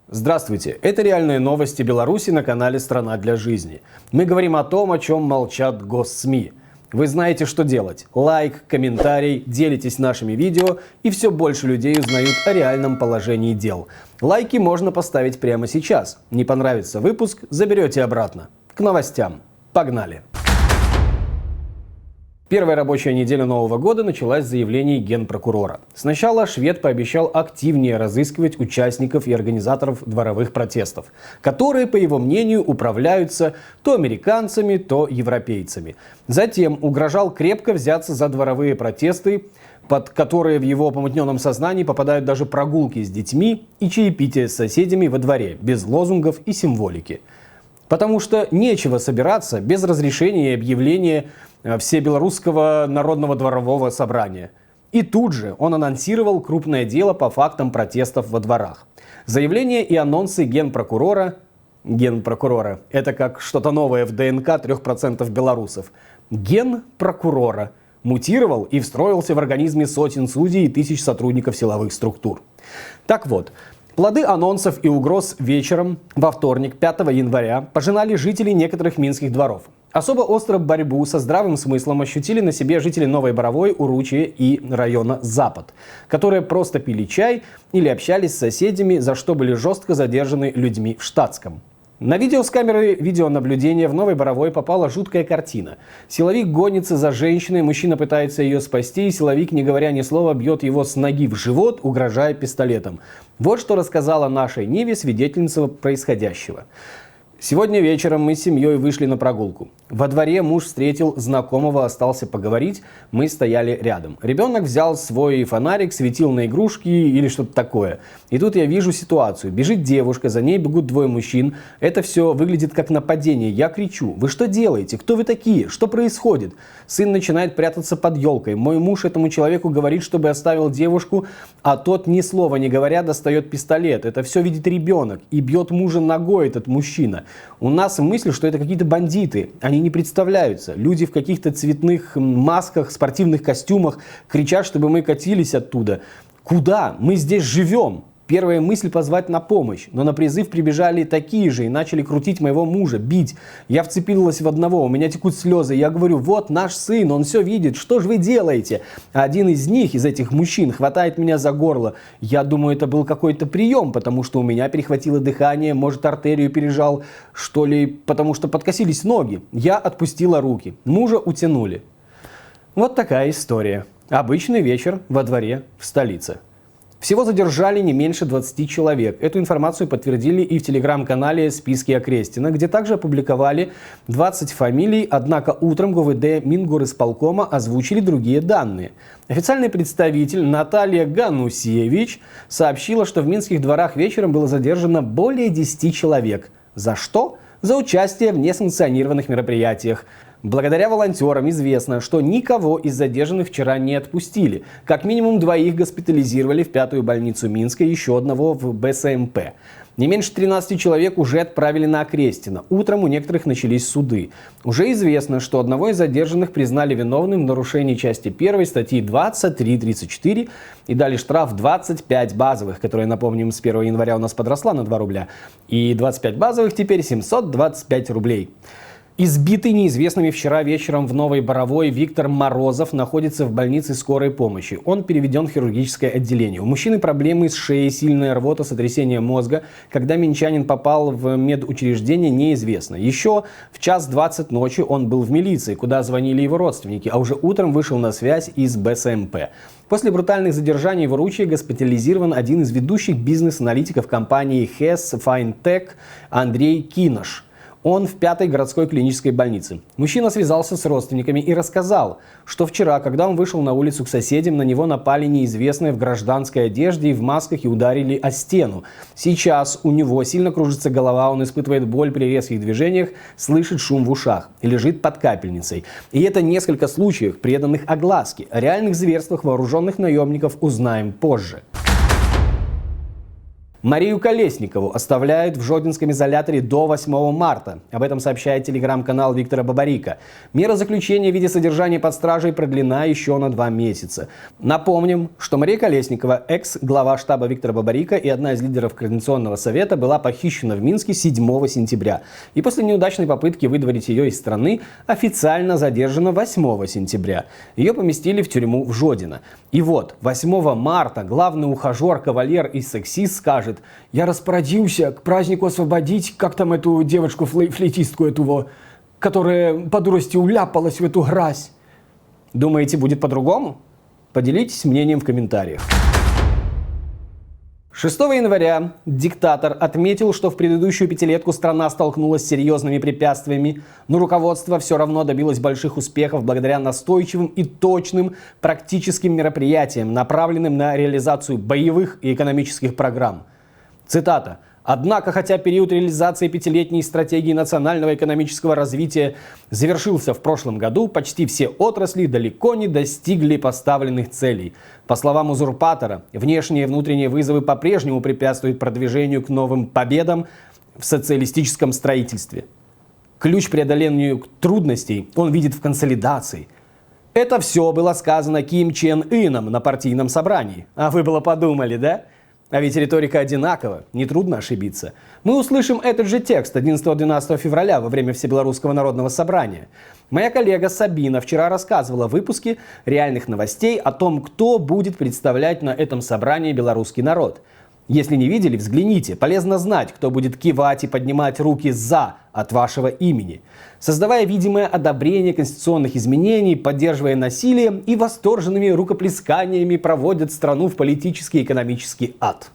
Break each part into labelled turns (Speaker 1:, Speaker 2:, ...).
Speaker 1: Здравствуйте, это реальные новости Беларуси на канале «Страна для жизни». Мы говорим о том, о чем молчат госсми. Вы знаете, что делать. Лайк, комментарий, делитесь нашими видео, и все больше людей узнают о реальном положении дел. Лайки можно поставить прямо сейчас. Не понравится выпуск, заберете обратно. К новостям. Погнали! Первая рабочая неделя Нового года началась с заявлений генпрокурора. Сначала швед пообещал активнее разыскивать участников и организаторов дворовых протестов, которые, по его мнению, управляются то американцами, то европейцами. Затем угрожал крепко взяться за дворовые протесты, под которые в его помутненном сознании попадают даже прогулки с детьми и чаепитие с соседями во дворе, без лозунгов и символики. Потому что нечего собираться без разрешения и объявления Всебелорусского народного дворового собрания. И тут же он анонсировал крупное дело по фактам протестов во дворах. Заявления и анонсы генпрокурора – это как что-то новое в ДНК 3% белорусов. Генпрокурора мутировал и встроился в организме сотен судей и тысяч сотрудников силовых структур. Так вот, плоды анонсов и угроз вечером во вторник, 5 января, пожинали жители некоторых минских дворов. Особо остро борьбу со здравым смыслом ощутили на себе жители Новой Боровой, Уручья и района Запад, которые просто пили чай или общались с соседями, за что были жестко задержаны людьми в штатском. На видео с камеры видеонаблюдения в Новой Боровой попала жуткая картина. Силовик гонится за женщиной, мужчина пытается ее спасти, и силовик, не говоря ни слова, бьет его с ноги в живот, угрожая пистолетом. Вот что рассказала нашей Ниве свидетельница происходящего. Сегодня вечером мы с семьей вышли на прогулку. Во дворе муж встретил знакомого, остался поговорить, мы стояли рядом. Ребенок взял свой фонарик, светил на игрушки или что-то такое. И тут я вижу ситуацию. Бежит девушка, за ней бегут двое мужчин. Это все выглядит как нападение. Я кричу: вы что делаете? Кто вы такие? Что происходит? Сын начинает прятаться под елкой. Мой муж этому человеку говорит, чтобы оставил девушку, а тот, ни слова не говоря, достает пистолет. Это все видит ребенок и бьет мужа ногой этот мужчина. У нас мысль, что это какие-то бандиты. Они не представляются. Люди в каких-то цветных масках, спортивных костюмах кричат, чтобы мы катились оттуда. Куда? Мы здесь живем. Первая мысль — позвать на помощь. Но на призыв прибежали такие же и начали крутить моего мужа, бить. Я вцепилась в одного, у меня текут слезы. Я говорю: вот наш сын, он все видит, что же вы делаете? А один из них, из этих мужчин, хватает меня за горло. Я думаю, это был какой-то прием, потому что у меня перехватило дыхание, может, артерию пережал, что ли, потому что подкосились ноги. Я отпустила руки. Мужа утянули. Вот такая история. Обычный вечер во дворе в столице. Всего задержали не меньше 20 человек. Эту информацию подтвердили и в телеграм-канале «Списки Окрестина», где также опубликовали 20 фамилий, однако утром ГУВД Мингорисполкома озвучили другие данные. Официальный представитель Наталья Ганусевич сообщила, что в минских дворах вечером было задержано более 10 человек. За что? За участие в несанкционированных мероприятиях. Благодаря волонтерам известно, что никого из задержанных вчера не отпустили. Как минимум 2 госпитализировали в 5-ю больницу Минска, еще одного в БСМП. Не меньше 13 человек уже отправили на Окрестино. Утром у некоторых начались суды. Уже известно, что одного из задержанных признали виновным в нарушении части 1 статьи 23-34 и дали штраф 25 базовых, которая, напомним, с 1 января у нас подросла на 2 рубля. И 25 базовых теперь 725 рублей. Избитый неизвестными вчера вечером в Новой Боровой Виктор Морозов находится в больнице скорой помощи. Он переведен в хирургическое отделение. У мужчины проблемы с шеей, сильная рвота, сотрясение мозга. Когда минчанин попал в медучреждение, неизвестно. Еще в 1:20 ночи он был в милиции, куда звонили его родственники, а уже утром вышел на связь из БСМП. После брутальных задержаний в Уручье госпитализирован один из ведущих бизнес-аналитиков компании Hess Fintech Андрей Кинош. Он в 5-й городской клинической больнице. Мужчина связался с родственниками и рассказал, что вчера, когда он вышел на улицу к соседям, на него напали неизвестные в гражданской одежде и в масках и ударили о стену. Сейчас у него сильно кружится голова, он испытывает боль при резких движениях, слышит шум в ушах и лежит под капельницей. И это несколько случаев, преданных огласке. О реальных зверствах вооруженных наемников узнаем позже. Марию Колесникову оставляют в Жодинском изоляторе до 8 марта. Об этом сообщает телеграм-канал Виктора Бабарика. Мера заключения в виде содержания под стражей продлена еще на 2 месяца. Напомним, что Мария Колесникова, экс-глава штаба Виктора Бабарика и одна из лидеров Координационного совета, была похищена в Минске 7 сентября. И после неудачной попытки выдворить ее из страны официально задержана 8 сентября. Ее поместили в тюрьму в Жодино. И вот 8 марта главный ухажер, кавалер и сексист скажет: «Я распорядился к празднику освободить, как там эту девочку, флейтистку эту, которая по дурости уляпалась в эту грязь». Думаете, будет по-другому? Поделитесь мнением в комментариях. 6 января диктатор отметил, что в предыдущую пятилетку страна столкнулась с серьезными препятствиями, но руководство все равно добилось больших успехов благодаря настойчивым и точным практическим мероприятиям, направленным на реализацию боевых и экономических программ. Цитата. «Однако, хотя период реализации пятилетней стратегии национального экономического развития завершился в прошлом году, почти все отрасли далеко не достигли поставленных целей. По словам узурпатора, внешние и внутренние вызовы по-прежнему препятствуют продвижению к новым победам в социалистическом строительстве. Ключ к преодолению трудностей он видит в консолидации». Это все было сказано Ким Чен Ыном на партийном собрании. А вы было подумали, да? А ведь риторика одинакова, нетрудно ошибиться. Мы услышим этот же текст 11-12 февраля во время Всебелорусского народного собрания. Моя коллега Сабина вчера рассказывала в выпуске реальных новостей о том, кто будет представлять на этом собрании белорусский народ. Если не видели, взгляните. Полезно знать, кто будет кивать и поднимать руки «за» от вашего имени, создавая видимое одобрение конституционных изменений, поддерживая насилие и восторженными рукоплесканиями проводят страну в политический и экономический ад.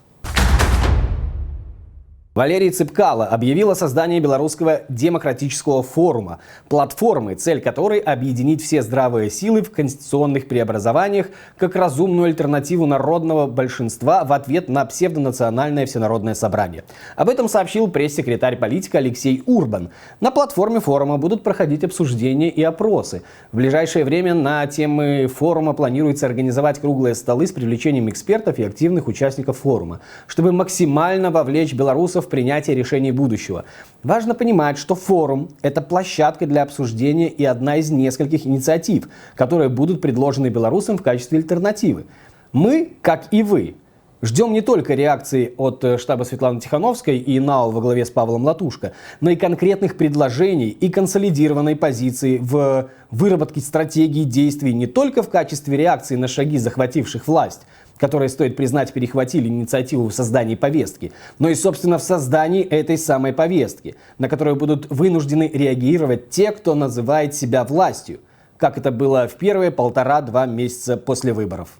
Speaker 1: Валерий Цыпкало объявил о создании Белорусского демократического форума, платформы, цель которой объединить все здравые силы в конституционных преобразованиях как разумную альтернативу народного большинства в ответ на псевдонациональное всенародное собрание. Об этом сообщил пресс-секретарь политика Алексей Урбан. На платформе форума будут проходить обсуждения и опросы. В ближайшее время на темы форума планируется организовать круглые столы с привлечением экспертов и активных участников форума, чтобы максимально вовлечь белорусов в принятие решений будущего. Важно понимать, что форум – это площадка для обсуждения и одна из нескольких инициатив, которые будут предложены белорусам в качестве альтернативы. Мы, как и вы, ждем не только реакции от штаба Светланы Тихановской и НАО во главе с Павлом Латушко, но и конкретных предложений и консолидированной позиции в выработке стратегии действий не только в качестве реакции на шаги захвативших власть, которые, стоит признать, перехватили инициативу в создании повестки, но и, собственно, в создании этой самой повестки, на которую будут вынуждены реагировать те, кто называет себя властью, как это было в первые 1,5-2 месяца после выборов.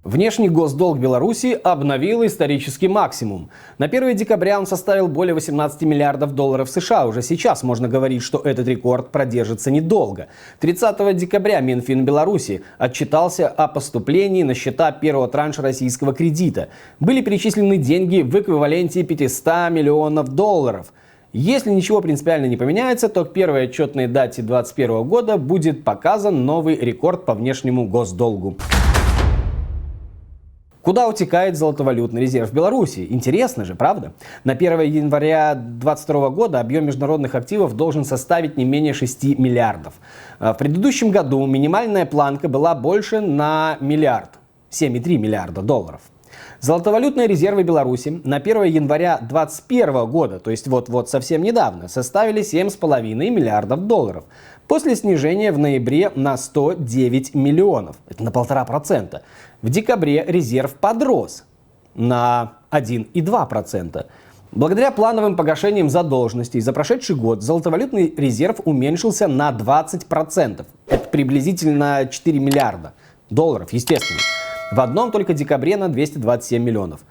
Speaker 1: Внешний госдолг Беларуси обновил исторический максимум. На 1 декабря он составил более 18 миллиардов долларов США. Уже сейчас можно говорить, что этот рекорд продержится недолго. 30 декабря Минфин Беларуси отчитался о поступлении на счета первого транша российского кредита. Были перечислены деньги в эквиваленте 500 миллионов долларов. Если ничего принципиально не поменяется, то к первой отчетной дате 2021 года будет показан новый рекорд по внешнему госдолгу. Куда утекает золотовалютный резерв Беларуси? Интересно же, правда? На 1 января 2022 года объем международных активов должен составить не менее 6 миллиардов. В предыдущем году минимальная планка была больше на миллиард, 7,3 миллиарда долларов. Золотовалютные резервы Беларуси на 1 января 2021 года, то есть вот совсем недавно, составили 7,5 миллиардов долларов. После снижения в ноябре на 109 миллионов. Это на 1,5%. В декабре резерв подрос на 1,2%. Благодаря плановым погашениям задолженностей за прошедший год золотовалютный резерв уменьшился на 20%. Это приблизительно 4 миллиарда долларов, естественно. В одном только декабре на 227 миллионов.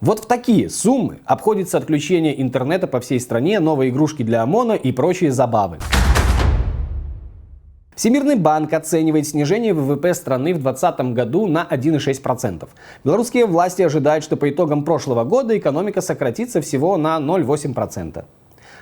Speaker 1: Вот в такие суммы обходится отключение интернета по всей стране, новые игрушки для ОМОНа и прочие забавы. Всемирный банк оценивает снижение ВВП страны в 2020 году на 1,6%. Белорусские власти ожидают, что по итогам прошлого года экономика сократится всего на 0,8%.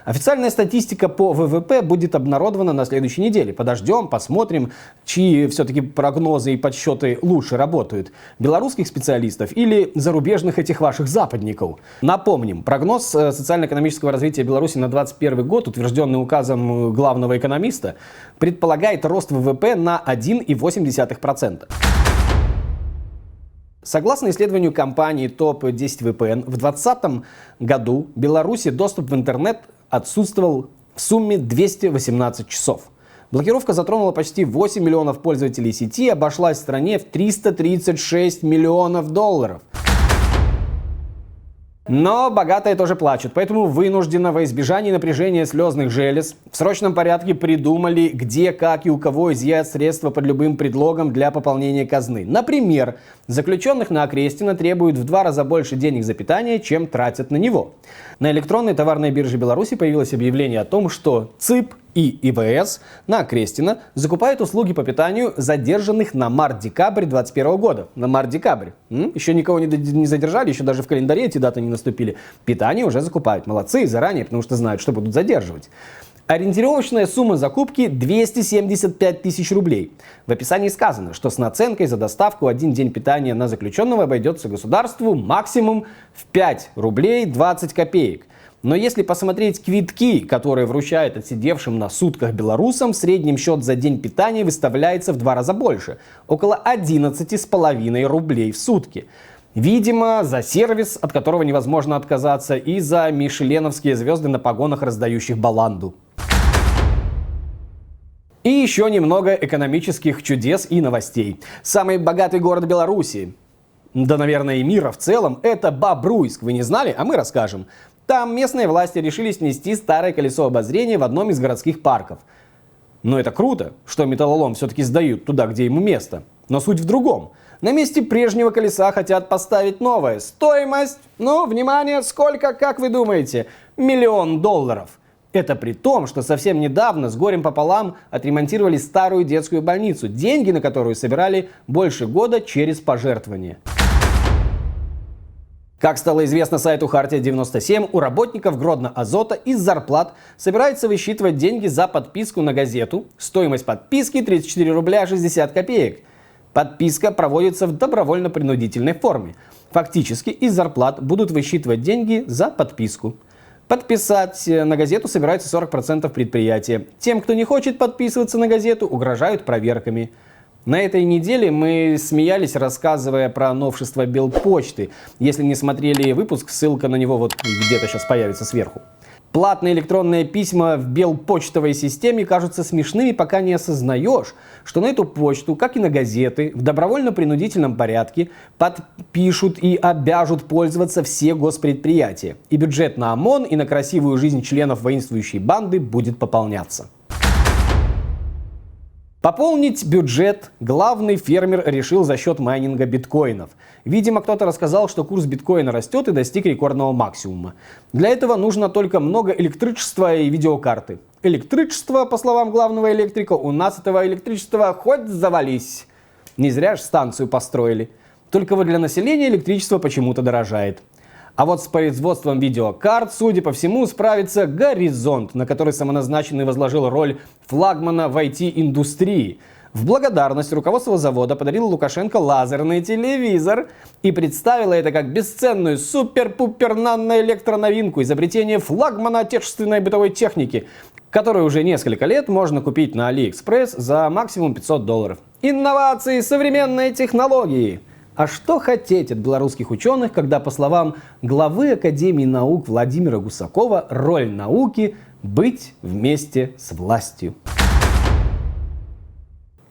Speaker 1: Официальная статистика по ВВП будет обнародована на следующей неделе. Подождем, посмотрим, чьи все-таки прогнозы и подсчеты лучше работают. Белорусских специалистов или зарубежных этих ваших западников. Напомним, прогноз социально-экономического развития Беларуси на 2021 год, утвержденный указом главного экономиста, предполагает рост ВВП на 1,8%. Согласно исследованию компании Топ-10 VPN, в 2020 году в Беларуси доступ в интернет отсутствовал в сумме 218 часов. Блокировка затронула почти 8 миллионов пользователей сети и обошлась стране в 336 миллионов долларов. Но богатые тоже плачут, поэтому вынужденно во избежание напряжения слезных желез в срочном порядке придумали, где, как и у кого изъять средства под любым предлогом для пополнения казны. Например, заключенных на Окрестино требуют в 2 раза больше денег за питание, чем тратят на него. На электронной товарной бирже Беларуси появилось объявление о том, что ЦИП и ИВС на Окрестино закупают услуги по питанию задержанных на март-декабрь 2021 года. На март-декабрь. Еще никого не задержали, еще даже в календаре эти даты не наступили. Питание уже закупают. Молодцы, заранее, потому что знают, что будут задерживать. Ориентировочная сумма закупки 275 тысяч рублей. В описании сказано, что с наценкой за доставку 1 день питания на заключенного обойдется государству максимум в 5 рублей 20 копеек. Но если посмотреть квитки, которые вручают отсидевшим на сутках белорусам, в среднем счет за день питания выставляется в 2 раза больше. Около 11,5 рублей в сутки. Видимо, за сервис, от которого невозможно отказаться, и за мишеленовские звезды на погонах, раздающих баланду. И еще немного экономических чудес и новостей. Самый богатый город Беларуси, да, наверное, и мира в целом, это Бобруйск. Вы не знали? А мы расскажем. Там местные власти решили снести старое колесо обозрения в одном из городских парков. Но это круто, что металлолом все-таки сдают туда, где ему место. Но суть в другом. На месте прежнего колеса хотят поставить новое. Стоимость, внимание, сколько, как вы думаете? $1 миллион. Это при том, что совсем недавно с горем пополам отремонтировали старую детскую больницу, деньги на которую собирали больше года через пожертвования. Как стало известно сайту Хартия-97, у работников Гродно-Азота из зарплат собирается высчитывать деньги за подписку на газету. Стоимость подписки 34 рубля 60 копеек. Подписка проводится в добровольно-принудительной форме. Фактически из зарплат будут высчитывать деньги за подписку. Подписать на газету собирается 40% предприятия. Тем, кто не хочет подписываться на газету, угрожают проверками. На этой неделе мы смеялись, рассказывая про новшество Белпочты. Если не смотрели выпуск, ссылка на него вот где-то сейчас появится сверху. Платные электронные письма в Белпочтовой системе кажутся смешными, пока не осознаешь, что на эту почту, как и на газеты, в добровольно-принудительном порядке подпишут и обяжут пользоваться все госпредприятия. И бюджет на ОМОН и на красивую жизнь членов воинствующей банды будет пополняться. Пополнить бюджет главный фермер решил за счет майнинга биткоинов. Видимо, кто-то рассказал, что курс биткоина растет и достиг рекордного максимума. Для этого нужно только много электричества и видеокарты. Электричество, по словам главного электрика, у нас этого электричества хоть завались. Не зря же станцию построили. Только вот для населения электричество почему-то дорожает. А вот с производством видеокарт, судя по всему, справится Горизонт, на который самоназначенный возложил роль флагмана в IT-индустрии. В благодарность руководство завода подарило Лукашенко лазерный телевизор и представило это как бесценную супер-пупер-нано-электроновинку, изобретение флагмана отечественной бытовой техники, которую уже несколько лет можно купить на AliExpress за максимум $500. Инновации, современные технологии. А что хотеть от белорусских ученых, когда, по словам главы Академии наук Владимира Гусакова, роль науки – быть вместе с властью?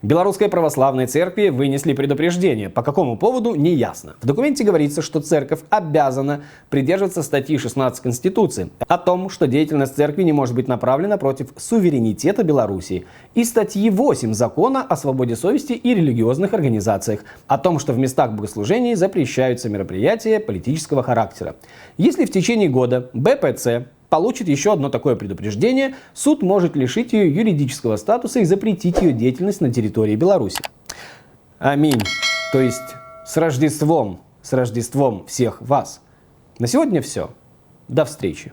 Speaker 1: Белорусской православной церкви вынесли предупреждение. По какому поводу – неясно. В документе говорится, что церковь обязана придерживаться статьи 16 Конституции о том, что деятельность церкви не может быть направлена против суверенитета Белоруссии, и статьи 8 Закона о свободе совести и религиозных организациях о том, что в местах богослужений запрещаются мероприятия политического характера. Если в течение года БПЦ получит еще одно такое предупреждение, суд может лишить ее юридического статуса и запретить ее деятельность на территории Беларуси. Аминь. То есть с Рождеством всех вас. На сегодня все. До встречи.